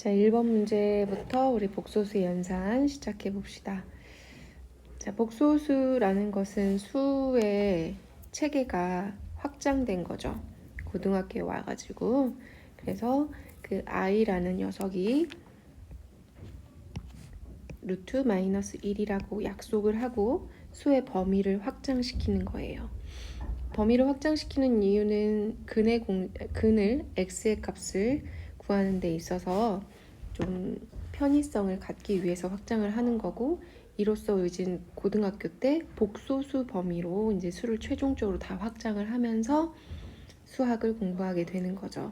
자, 1번 문제부터 우리 복소수 연산 시작해 봅시다. 자, 복소수라는 것은 수의 체계가 확장된 거죠. 고등학교에 와가지고. 그래서 그 i라는 녀석이 루트 마이너스 1이라고 약속을 하고 수의 범위를 확장시키는 거예요. 범위를 확장시키는 이유는 근을 x의 값을 구하는 데 있어서 좀 편의성을 갖기 위해서 확장을 하는 거고, 이로써 이제 고등학교 때 복소수 범위로 이제 수를 최종적으로 다 확장을 하면서 수학을 공부하게 되는 거죠.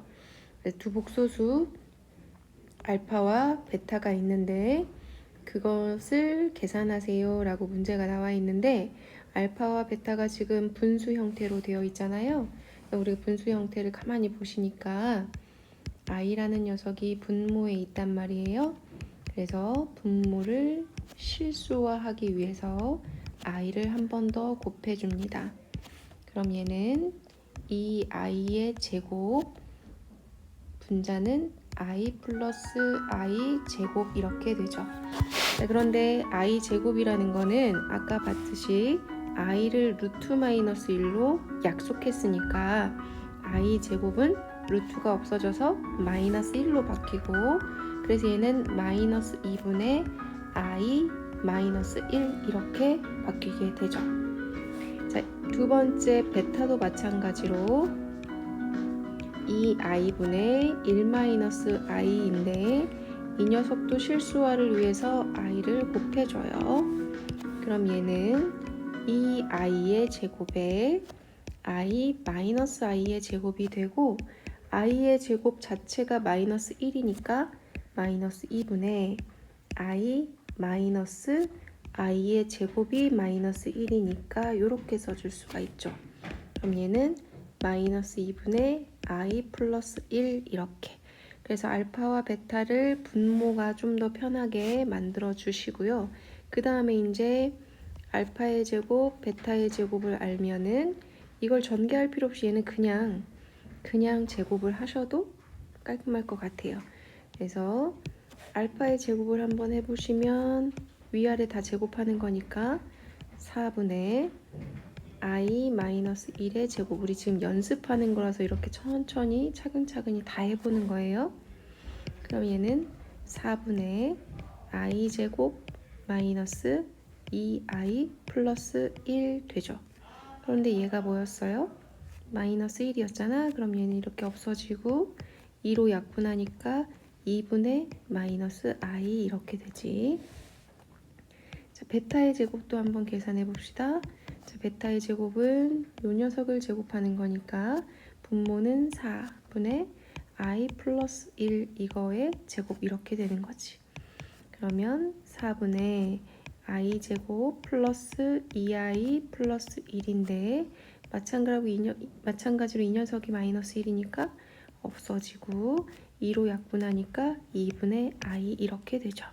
두 복소수 알파와 베타가 있는데 그것을 계산하세요 라고 문제가 나와 있는데, 알파와 베타가 지금 분수 형태로 되어 있잖아요. 우리가 분수 형태를 가만히 보시니까 i라는 녀석이 분모에 있단 말이에요. 그래서 분모를 실수화하기 위해서 i를 한 번 더 곱해줍니다. 그럼 얘는 이 i의 제곱 분자는 i 플러스 i 제곱 이렇게 되죠. 자, 그런데 i 제곱이라는 거는 아까 봤듯이 i를 루트 마이너스 1로 약속했으니까 i 제곱은 루트가 없어져서 마이너스 1로 바뀌고, 그래서 얘는 마이너스 2분의 i 마이너스 1 이렇게 바뀌게 되죠. 자, 두 번째 베타도 마찬가지로 이 i분의 1 마이너스 i인데 이 녀석도 실수화를 위해서 i를 곱해줘요. 그럼 얘는 이 i의 제곱에 i 마이너스 i의 제곱이 되고, i의 제곱 자체가 마이너스 1이니까 마이너스 2분의 i 마이너스 i의 제곱이 마이너스 1이니까 이렇게 써줄 수가 있죠. 그럼 얘는 마이너스 2분의 i 플러스 1 이렇게. 그래서 알파와 베타를 분모가 좀 더 편하게 만들어 주시고요. 그 다음에 이제 알파의 제곱, 베타의 제곱을 알면은 이걸 전개할 필요 없이 얘는 그냥 제곱을 하셔도 깔끔할 것 같아요. 그래서 알파의 제곱을 한번 해보시면 위아래 다 제곱하는 거니까 4분의 i 마이너스 1의 제곱, 우리 지금 연습하는 거라서 이렇게 천천히 차근차근히 다 해보는 거예요. 그럼 얘는 4분의 i 제곱 마이너스 2i 플러스 1 되죠. 그런데 얘가 뭐였어요? 마이너스 1이었잖아. 그럼 얘는 이렇게 없어지고 2로 약분하니까 2분의 마이너스 i 이렇게 되지. 자, 베타의 제곱도 한번 계산해 봅시다. 자, 베타의 제곱은 요 녀석을 제곱하는 거니까 분모는 4분의 i 플러스 1 이거의 제곱 이렇게 되는 거지. 그러면 4분의 i 제곱 플러스 2i 플러스 1인데 마찬가지로 이 녀석이 마이너스 1이니까 없어지고 2로 약분하니까 2분의 i 이렇게 되죠.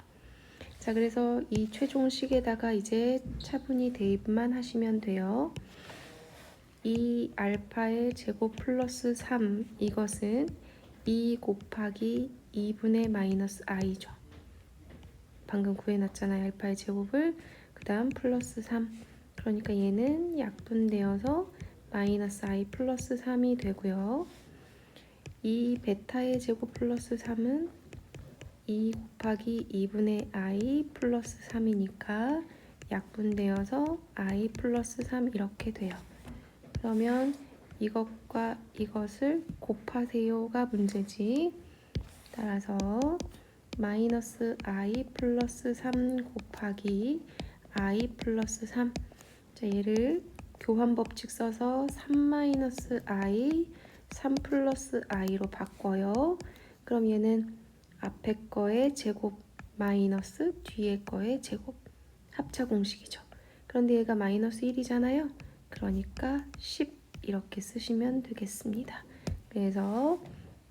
자, 그래서 이 최종식에다가 이제 차분히 대입만 하시면 돼요. 이 알파의 제곱 플러스 3 이것은 2 곱하기 2분의 마이너스 i죠. 방금 구해놨잖아요. 알파의 제곱을. 그 다음 플러스 3. 그러니까 얘는 약분되어서 마이너스 i 플러스 3이 되고요. 이 베타의 제곱 플러스 3은 2 곱하기 2분의 i 플러스 3이니까 약분되어서 i 플러스 3 이렇게 돼요. 그러면 이것과 이것을 곱하세요가 문제지. 따라서 마이너스 i 플러스 3 곱하기 i 플러스 3. 자, 얘를 교환 법칙 써서 3 마이너스 i 3 플러스 i로 바꿔요. 그럼 얘는 앞에 거의 제곱 마이너스 뒤에 거의 제곱 합차 공식이죠. 그런데 얘가 마이너스 1이잖아요. 그러니까 10 이렇게 쓰시면 되겠습니다. 그래서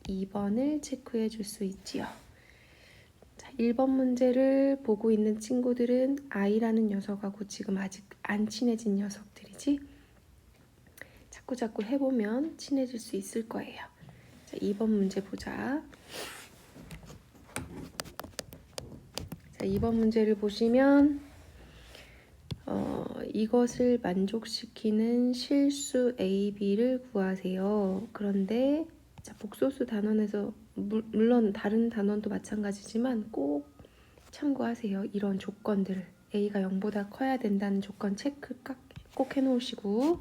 2번을 체크해 줄 수 있지요. 자, 1번 문제를 보고 있는 친구들은 i라는 녀석하고 지금 아직 안 친해진 녀석들이지. 자꾸 해보면 친해질 수 있을 거예요. 자, 2번 문제 보자. 2번 문제를 보시면 이것을 만족시키는 실수 A, B를 구하세요. 그런데 자, 복소수 단원에서 물론 다른 단원도 마찬가지지만 꼭 참고하세요. 이런 조건들을 A가 0보다 커야 된다는 조건 체크 꼭 해놓으시고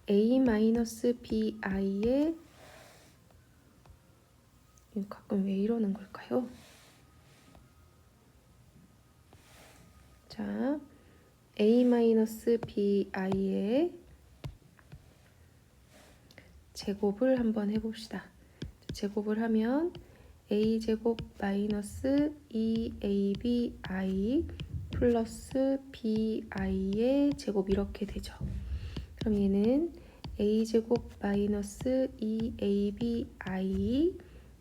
A-BI의 가끔 왜 이러는 걸까요? 자, A-BI의 제곱을 한번 해봅시다. 제곱을 하면 a제곱 마이너스 2abI 플러스 bi의 제곱 이렇게 되죠. 그럼 얘는 a제곱 마이너스 2abi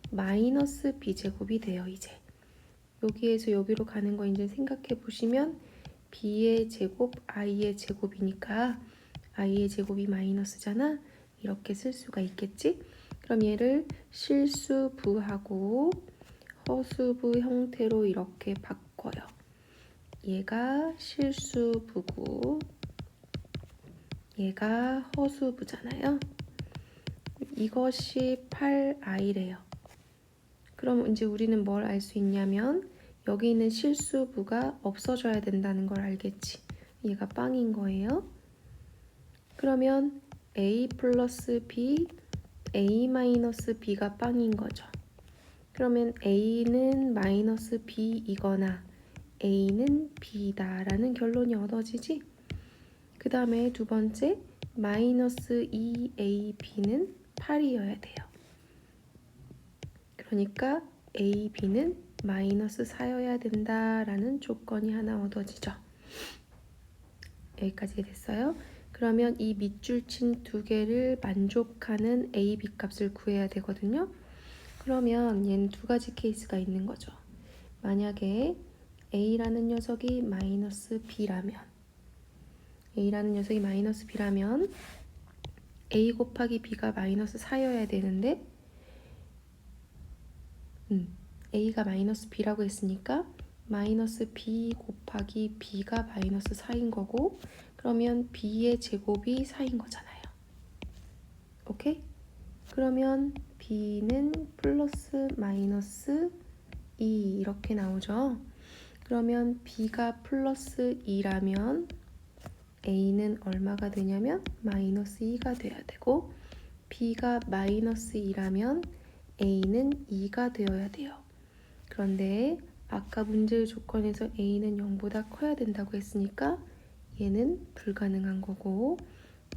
마이너스 b제곱이 돼요. 이제 여기에서 여기로 가는 거 이제 생각해 보시면 b의 제곱 i의 제곱이니까 i의 제곱이 마이너스잖아. 이렇게 쓸 수가 있겠지? 그럼 얘를 실수부하고 허수부 형태로 이렇게 바꿔요. 얘가 실수부고 얘가 허수부잖아요. 이것이 8i래요. 그럼 이제 우리는 뭘 알 수 있냐면 여기 있는 실수부가 없어져야 된다는 걸 알겠지. 얘가 빵인 거예요. 그러면 a 플러스 b, a 마이너스 b가 빵인 거죠. 그러면 a는 마이너스 b이거나 a는 b다 라는 결론이 얻어지지. 그 다음에 두 번째 마이너스 2ab는 8이어야 돼요. 그러니까 ab는 마이너스 4여야 된다라는 조건이 하나 얻어지죠. 여기까지 됐어요. 그러면 이 밑줄 친 두 개를 만족하는 a, b 값을 구해야 되거든요. 그러면 얘는 두 가지 케이스가 있는 거죠. 만약에 a라는 녀석이 마이너스 b라면 a 곱하기 b가 마이너스 4여야 되는데 a가 마이너스 b라고 했으니까 마이너스 b 곱하기 b가 마이너스 4인 거고 그러면 b의 제곱이 4인 거잖아요. 오케이? 그러면 b는 플러스 마이너스 2 이렇게 나오죠. 그러면 b가 플러스 2라면 a는 얼마가 되냐면 마이너스 2가 돼야 되고 b가 마이너스 2라면 a는 2가 되어야 돼요. 그런데 아까 문제의 조건에서 a는 0보다 커야 된다고 했으니까 얘는 불가능한 거고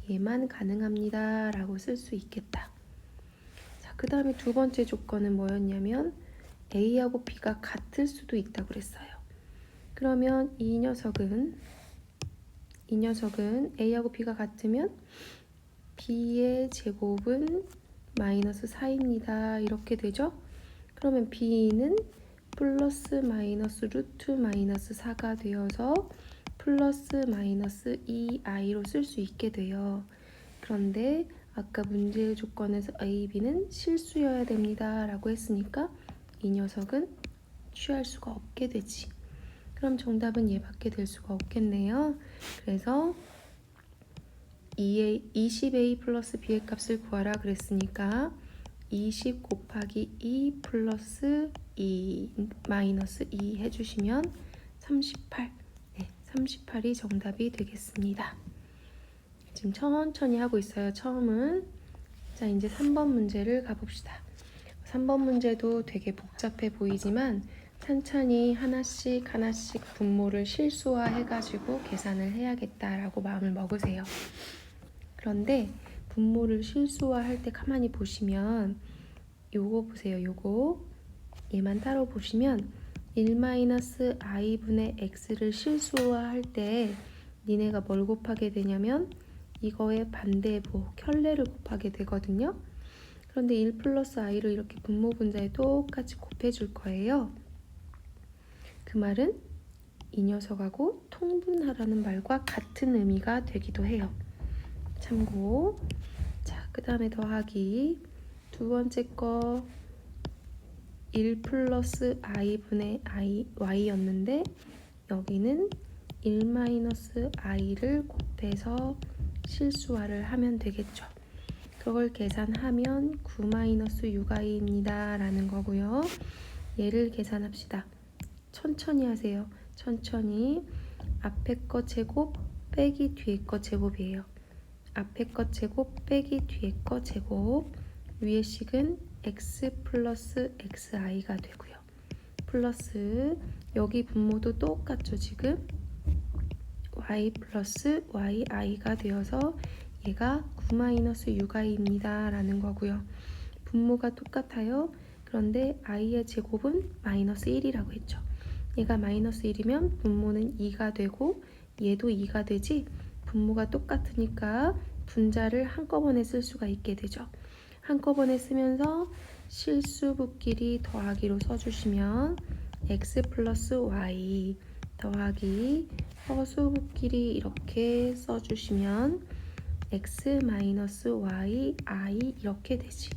얘만 가능합니다 라고 쓸 수 있겠다. 자, 그 다음에 두 번째 조건은 뭐였냐면 a하고 b가 같을 수도 있다고 그랬어요. 그러면 이 녀석은 a하고 b가 같으면 b의 제곱은 마이너스 4입니다. 이렇게 되죠? 그러면 b는 플러스 마이너스 루트 마이너스 4가 되어서 플러스 마이너스 2i로 쓸 수 있게 돼요. 그런데 아까 문제의 조건에서 a, b는 실수여야 됩니다 라고 했으니까 이 녀석은 취할 수가 없게 되지. 그럼 정답은 얘밖에 될 수가 없겠네요. 그래서 20a 플러스 b의 값을 구하라 그랬으니까 20 곱하기 2 플러스 2 마이너스 2 해주시면 38. 네, 38이 정답이 되겠습니다. 지금 천천히 하고 있어요. 처음은. 자, 이제 3번 문제를 가봅시다. 3번 문제도 되게 복잡해 보이지만 천천히 하나씩 분모를 실수화해가지고 계산을 해야겠다라고 마음을 먹으세요. 그런데 분모를 실수화할 때 가만히 보시면 요거 보세요. 요거 얘만 따로 보시면 1-i분의 x를 실수화할 때 니네가 뭘 곱하게 되냐면 이거의 반대부 켤레를 곱하게 되거든요. 그런데 1 플러스 i를 이렇게 분모 분자에 똑같이 곱해줄 거예요. 그 말은 이 녀석하고 통분하라는 말과 같은 의미가 되기도 해요. 참고. 자, 그 다음에 더하기. 두 번째 거 1 플러스 i분의 y였는데 여기는 1 마이너스 i를 곱해서 실수화를 하면 되겠죠. 그걸 계산하면 9 마이너스 6i입니다 라는 거고요. 얘를 계산합시다. 천천히 하세요. 천천히. 앞에 거 제곱 빼기 뒤에 거 제곱이에요. 앞에 거 제곱 빼기 뒤에 거 제곱. 위의 식은 x 플러스 xi가 되고요. 플러스 여기 분모도 똑같죠. 지금 y 플러스 yi가 되어서 얘가 9 마이너스 6i입니다 라는 거고요. 분모가 똑같아요. 그런데 i의 제곱은 마이너스 1이라고 했죠. 얘가 마이너스 1이면 분모는 2가 되고 얘도 2가 되지, 분모가 똑같으니까 분자를 한꺼번에 쓸 수가 있게 되죠. 한꺼번에 쓰면서 실수부끼리 더하기로 써주시면 x 플러스 y 더하기 허수부끼리 이렇게 써주시면 x 마이너스 y i 이렇게 되지.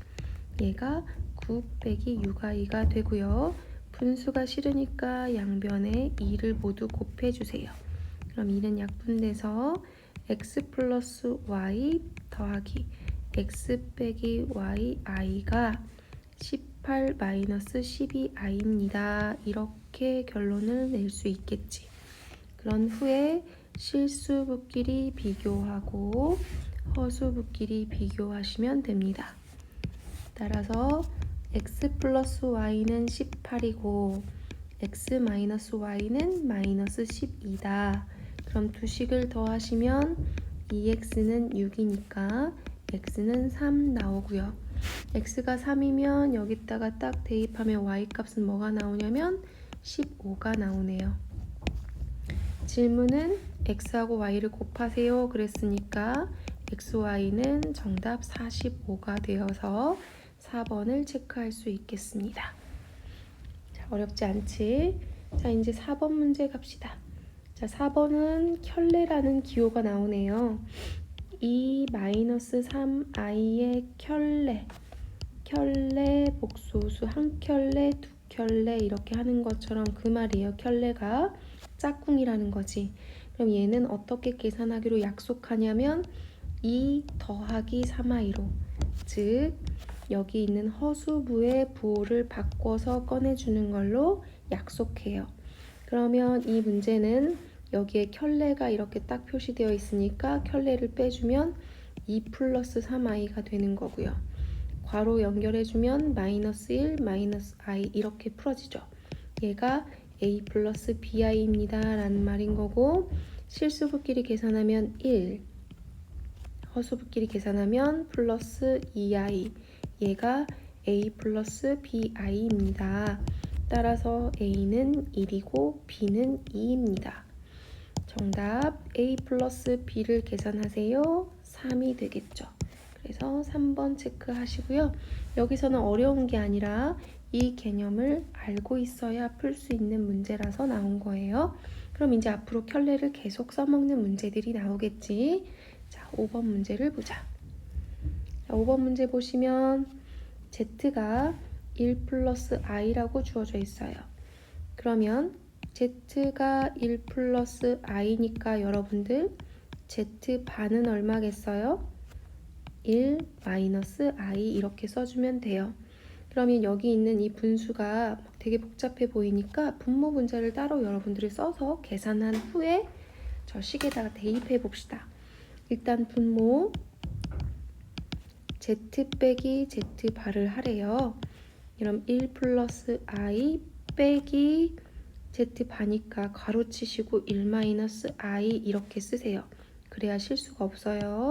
얘가 9 빼기 6i가 되고요. 분수가 싫으니까 양변에 2를 모두 곱해주세요. 그럼 2는 약분돼서 x 플러스 y 더하기 x 빼기 yi가 18 마이너스 12i입니다. 이렇게 결론을 낼 수 있겠지. 그런 후에 실수부끼리 비교하고 허수부끼리 비교하시면 됩니다. 따라서 x 플러스 y는 18이고 x 마이너스 y는 마이너스 12다. 그럼 두 식을 더하시면 2x는 6이니까 x는 3 나오고요. x가 3이면 여기다가 딱 대입하면 y 값은 뭐가 나오냐면 15가 나오네요. 질문은 x하고 y를 곱하세요 그랬으니까 xy는 정답 45가 되어서 4번을 체크할 수 있겠습니다. 자, 어렵지 않지? 자, 이제 4번 문제 갑시다. 자, 4번은 켤레라는 기호가 나오네요. 2 마이너스 3i의 켤레, 켤레 복소수 한 켤레, 두 켤레 이렇게 하는 것처럼 그 말이에요. 켤레가 짝꿍이라는 거지. 그럼 얘는 어떻게 계산하기로 약속하냐면 2 더하기 3i로, 즉 여기 있는 허수부의 부호를 바꿔서 꺼내주는 걸로 약속해요. 그러면 이 문제는 여기에 켤레가 이렇게 딱 표시되어 있으니까 켤레를 빼주면 2 플러스 3i가 되는 거고요. 괄호 연결해주면 마이너스 1, 마이너스 i 이렇게 풀어지죠. 얘가 a 플러스 bi입니다 라는 말인 거고, 실수부끼리 계산하면 1, 허수부끼리 계산하면 플러스 2i, 얘가 a 플러스 bi입니다. 따라서 a는 1이고 b는 2입니다. 정답 a 플러스 b를 계산하세요. 3이 되겠죠. 그래서 3번 체크하시고요. 여기서는 어려운 게 아니라 이 개념을 알고 있어야 풀 수 있는 문제라서 나온 거예요. 그럼 이제 앞으로 켤레를 계속 써먹는 문제들이 나오겠지. 자, 5번 문제를 보자. 자, 5번 문제 보시면 z가 1 플러스 i라고 주어져 있어요. 그러면 z가 1 플러스 i니까 여러분들 z반은 얼마겠어요? 1 마이너스 i 이렇게 써주면 돼요. 그러면 여기 있는 이 분수가 되게 복잡해 보이니까 분모 분자를 따로 여러분들이 써서 계산한 후에 저 식에다가 대입해 봅시다. 일단 분모 z 빼기 z바를 하래요. 그럼 1 플러스 i 빼기 z바니까 가로치시고 1 마이너스 i 이렇게 쓰세요. 그래야 실수가 없어요.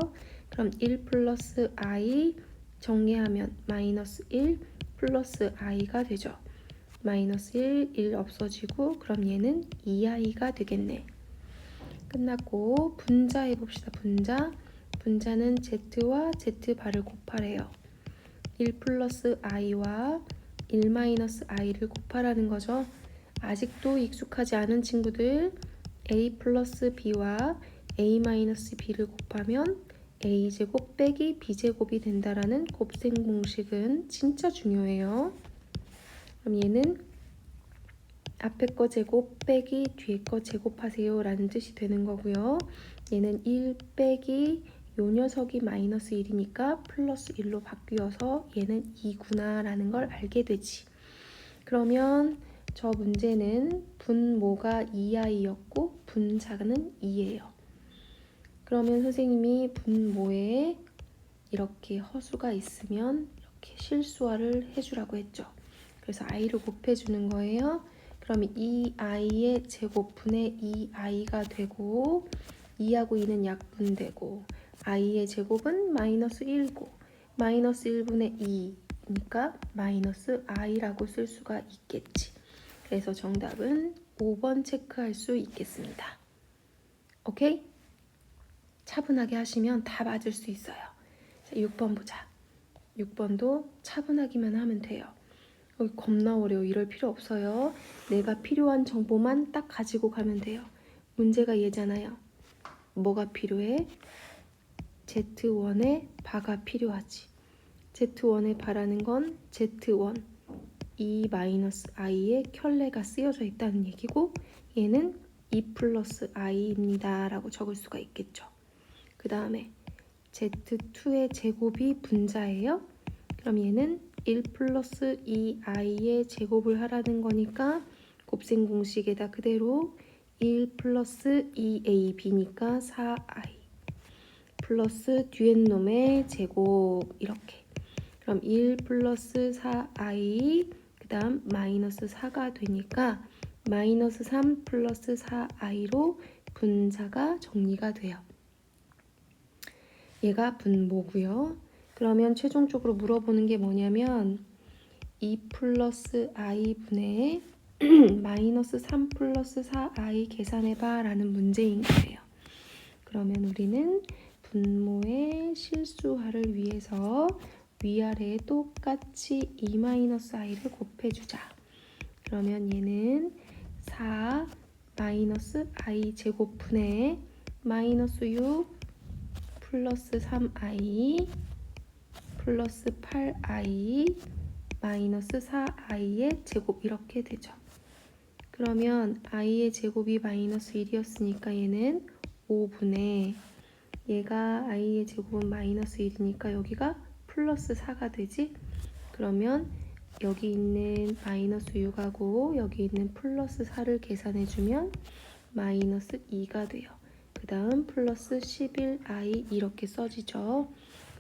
그럼 1 플러스 i 정리하면 마이너스 1 플러스 i가 되죠. 마이너스 1 없어지고 그럼 얘는 2i가 되겠네. 끝났고 분자해 봅시다. 분자는 z와 z바를 곱하래요. 1 플러스 i와 1 마이너스 i를 곱하라는 거죠. 아직도 익숙하지 않은 친구들, a 플러스 b와 a 마이너스 b를 곱하면 a제곱 빼기 b제곱이 된다라는 곱셈 공식은 진짜 중요해요. 그럼 얘는 앞에 거 제곱 빼기 뒤에 거 제곱하세요 라는 뜻이 되는 거고요. 얘는 1 빼기 요 녀석이 마이너스 1이니까 플러스 1로 바뀌어서 얘는 2구나 라는 걸 알게 되지. 그러면 저 문제는 분모가 2i였고 분자는 2예요. 그러면 선생님이 분모에 이렇게 허수가 있으면 이렇게 실수화를 해주라고 했죠. 그래서 i를 곱해주는 거예요. 그러면 2i의 제곱분의 2i가 되고 2하고 2는 약분되고 i의 제곱은 마이너스 1고 마이너스 1분의 2니까 마이너스 i라고 쓸 수가 있겠지. 그래서 정답은 5번 체크할 수 있겠습니다. 오케이? 차분하게 하시면 다 맞을 수 있어요. 자, 6번 보자. 6번도 차분하기만 하면 돼요. 여기 겁나 어려워. 이럴 필요 없어요. 내가 필요한 정보만 딱 가지고 가면 돼요. 문제가 얘잖아요. 뭐가 필요해? Z1의 바가 필요하지. Z1의 바라는 건 Z1 2-i의 켤레가 쓰여져 있다는 얘기고 얘는 2 플러스 i입니다 라고 적을 수가 있겠죠. 그 다음에 Z2의 제곱이 분자예요. 그럼 얘는 1 플러스 2i의 제곱을 하라는 거니까 곱셈 공식에다 그대로 1 플러스 2ab니까 4i 플러스 뒤에 놈의 제곱 이렇게. 그럼 1 플러스 4i 그 다음 마이너스 4가 되니까 마이너스 3 플러스 4i로 분자가 정리가 돼요. 얘가 분모고요. 그러면 최종적으로 물어보는 게 뭐냐면 2 플러스 i분의 마이너스 3 플러스 4i 계산해봐 라는 문제인 거예요. 그러면 우리는 분모의 실수화를 위해서 위아래에 똑같이 2-i를 곱해주자. 그러면 얘는 4 마이너스 i 제곱분의 마이너스 6 플러스 3i 플러스 8i 마이너스 4i의 제곱 이렇게 되죠. 그러면 i의 제곱이 마이너스 1이었으니까 얘는 5분의 얘가 i의 제곱은 마이너스 1이니까 여기가 플러스 4가 되지. 그러면 여기 있는 마이너스 6하고 여기 있는 플러스 4를 계산해주면 마이너스 2가 돼요. 그 다음 플러스 11i 이렇게 써지죠.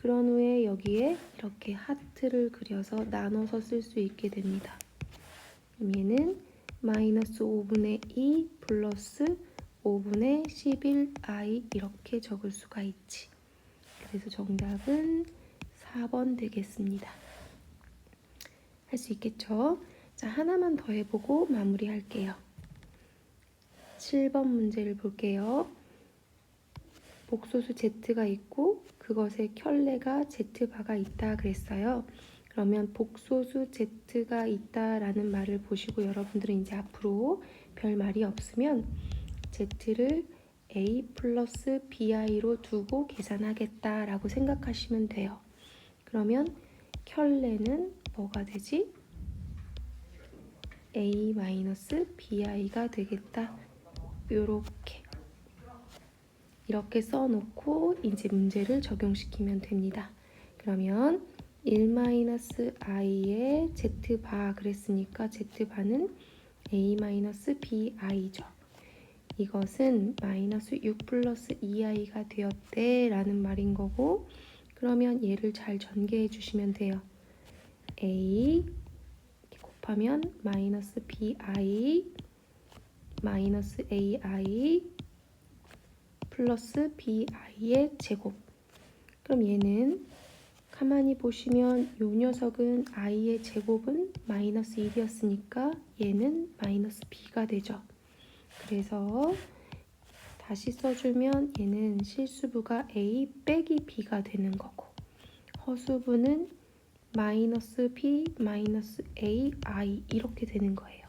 그런 후에 여기에 이렇게 하트를 그려서 나눠서 쓸 수 있게 됩니다. 그럼 얘는 마이너스 5분의 2 플러스 5분의 11i 이렇게 적을 수가 있지. 그래서 정답은 4번 되겠습니다. 할 수 있겠죠? 자, 하나만 더 해보고 마무리할게요. 7번 문제를 볼게요. 복소수 z가 있고 그것의 켤레가 z바가 있다 그랬어요. 그러면 복소수 z가 있다라는 말을 보시고 여러분들은 이제 앞으로 별 말이 없으면 z를 a 플러스 bi로 두고 계산하겠다라고 생각하시면 돼요. 그러면 켤레는 뭐가 되지? a 마이너스 bi가 되겠다. 이렇게 써놓고 이제 문제를 적용시키면 됩니다. 그러면 1-i의 z바 그랬으니까 z바는 a-bi죠. 이것은 마이너스 6 플러스 2i가 되었대 라는 말인 거고 그러면 얘를 잘 전개해 주시면 돼요. a 이렇게 곱하면 마이너스 bi 마이너스 ai 플러스 bi의 제곱. 그럼 얘는 가만히 보시면 이 녀석은 i의 제곱은 마이너스 1이었으니까 얘는 마이너스 b가 되죠. 그래서 다시 써주면 얘는 실수부가 a 빼기 b가 되는 거고 허수부는 마이너스 b 마이너스 a i 이렇게 되는 거예요.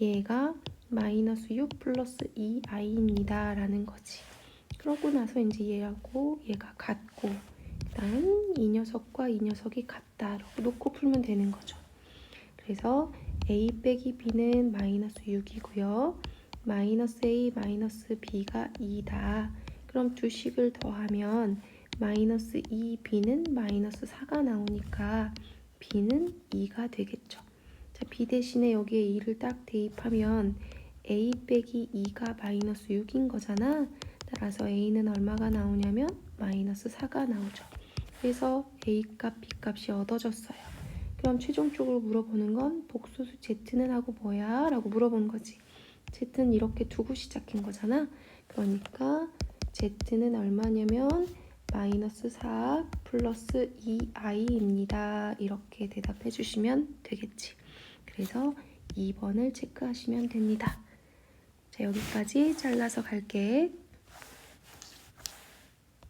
얘가 마이너스 6 플러스 2i입니다 라는 거지. 그러고 나서 이제 얘하고 얘가 같고 그다음 이 녀석과 이 녀석이 같다 놓고 풀면 되는 거죠. 그래서 a 빼기 b는 마이너스 6이고요. 마이너스 a 마이너스 b가 2다. 그럼 두 식을 더하면 마이너스 2b는 마이너스 4가 나오니까 b는 2가 되겠죠. 자, b 대신에 여기에 2를 딱 대입하면 a 빼기 2가 마이너스 6인 거잖아. 따라서 a는 얼마가 나오냐면 마이너스 4가 나오죠. 그래서 a 값, b 값이 얻어졌어요. 그럼 최종적으로 물어보는 건 복소수 z는 하고 뭐야? 라고 물어본 거지. z는 이렇게 두고 시작한 거잖아. 그러니까 z는 얼마냐면 마이너스 4 플러스 2i입니다. 이렇게 대답해 주시면 되겠지. 그래서 2번을 체크하시면 됩니다. 자, 여기까지 잘라서 갈게.